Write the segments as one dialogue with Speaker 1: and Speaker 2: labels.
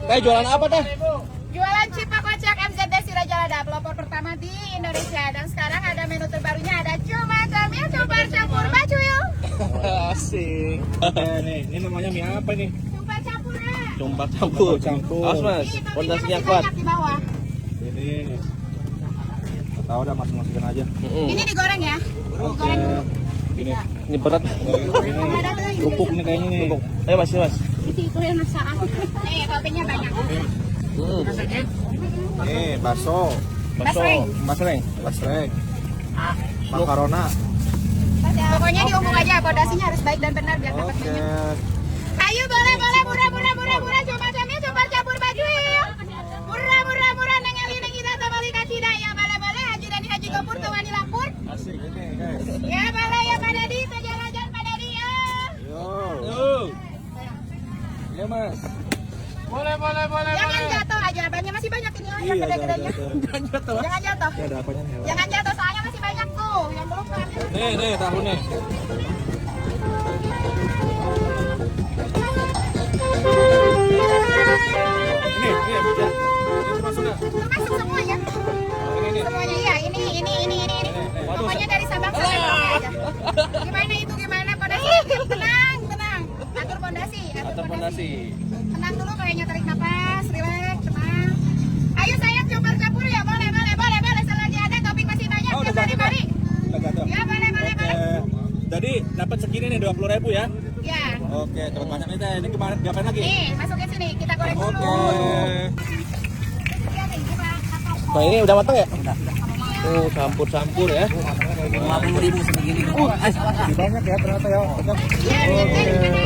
Speaker 1: Teh jualan apa teh?
Speaker 2: Jualan Cipa Kocak MZD Sirajalada, pelopor pertama di Indonesia. Dan sekarang ada menu terbarunya, ada cuma camil campur bacuyul.
Speaker 1: Asik.
Speaker 3: Nih, ini namanya mie apa nih?
Speaker 2: Cuma campur.
Speaker 1: Cumpak campur.
Speaker 3: Campur.
Speaker 1: Awas mas,
Speaker 2: Ini
Speaker 1: pondasinya
Speaker 2: masih
Speaker 1: kuat.
Speaker 2: banyak di bawah.
Speaker 3: Ini. Tahu udah masukin aja.
Speaker 2: Ini digoreng ya.
Speaker 3: Oke. Ini.
Speaker 1: Ini berat.
Speaker 2: Ada tuh ini.
Speaker 3: Kerupuk nih kayaknya nih.
Speaker 1: Ayo mas, mas.
Speaker 2: Itu yang masakan. Nih, toppingnya banyak.
Speaker 3: Nih, bakso.
Speaker 2: Basreng.
Speaker 3: Basreng. Makarona.
Speaker 2: Pokoknya diumum aja, pondasinya harus baik dan benar biar dapat
Speaker 3: Oke.
Speaker 2: banyak. Ayo boleh, murah, coba camil campur bacuyul. Murah, neng Ali neng Ida tabali katida ya boleh, Haji Dani Haji Gopur tawani lampur.
Speaker 3: Asik ini guys.
Speaker 2: Ya boleh ya Pak Dadi, jalan-jalan Pak Dadi ya.
Speaker 3: Yo. Ya mas.
Speaker 1: Boleh.
Speaker 2: Jangan jatuh aja, banyak masih banyak ini oh, yang
Speaker 3: Iya,
Speaker 2: gede-gedenya.
Speaker 1: Jangan jatuh.
Speaker 2: Jangan jatuh.
Speaker 3: Ya ada apanya nih?
Speaker 2: Jangan jatuh, soalnya masih banyak tuh yang belum ngambil.
Speaker 1: Nih tahu nih.
Speaker 3: Ini ya. Ini masuk ya.
Speaker 2: Masuk semuanya.
Speaker 3: Ini.
Speaker 2: Semuanya iya, ini. Pokoknya dari Sabang sampai Merauke aja. Gimana pondasi? Tenang. Atur pondasi.
Speaker 1: Atur pondasi.
Speaker 2: Tenang dulu kayaknya, tarik napas, relax, tenang. Ayo sayang campur ya, boleh. Selagi ada toping masih banyak.
Speaker 3: Oh, udah
Speaker 2: Mari.
Speaker 3: Udah gatal.
Speaker 2: Ya boleh.
Speaker 3: Jadi dapat segini nih 20.000 ya.
Speaker 2: Ya.
Speaker 3: Oke, dapat banyak nih teh. Ini kemarin diapain lagi?
Speaker 2: Nih, masukin sini, kita goreng dulu.
Speaker 3: Oke.
Speaker 1: Nah ini udah matang ya? Oh campur ya.
Speaker 3: 50.000 segini. Banyak ya ternyata ya.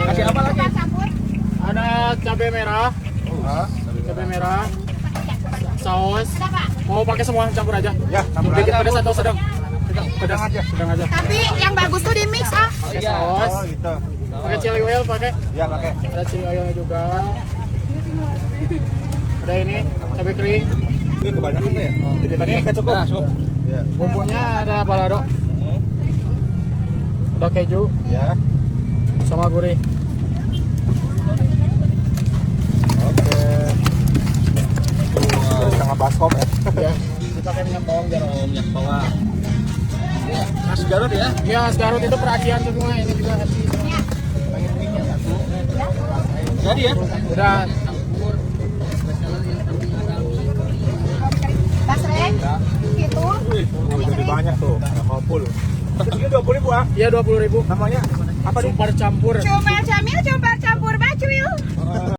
Speaker 2: Kasih apa lagi? Campur.
Speaker 4: Ada cabai merah, saus.
Speaker 2: Ada Pak.
Speaker 4: Mau pakai semua campur aja.
Speaker 3: Ya, campur
Speaker 4: Sedikit
Speaker 3: aja.
Speaker 4: pedas atau sedang? Pedas sedang aja.
Speaker 2: Tapi yang bagus tuh di mix ah.
Speaker 4: Pakai saus,
Speaker 3: Oh, gitu.
Speaker 4: pakai chili oil pakai.
Speaker 3: Ya, pakai.
Speaker 4: Ada chili oilnya juga. Ada ini cabai kering.
Speaker 3: Ini kebanyakan tuh ya. Jadi tadi nggak cukup.
Speaker 1: Nah, cukup.
Speaker 3: Ya.
Speaker 4: Bumbunya ada balado, ada keju,
Speaker 3: Ya.
Speaker 4: sama gurih.
Speaker 3: Oke. Setengah baskom ya.
Speaker 4: Ya, dipakai minyak bawang jarum.
Speaker 1: Minyak bawang. Nasi Garut ya?
Speaker 4: Ya, Garut itu peracian semua. Ini juga hati.
Speaker 1: Jadi ya?
Speaker 4: Udah.
Speaker 2: Basreng. Gitu.
Speaker 3: Jadi banyak tuh. 50. Ini 20.000 ah.
Speaker 4: Iya 20.000.
Speaker 3: Namanya apa nih?
Speaker 4: Super campur.
Speaker 2: Cuma camil campur bacuyul.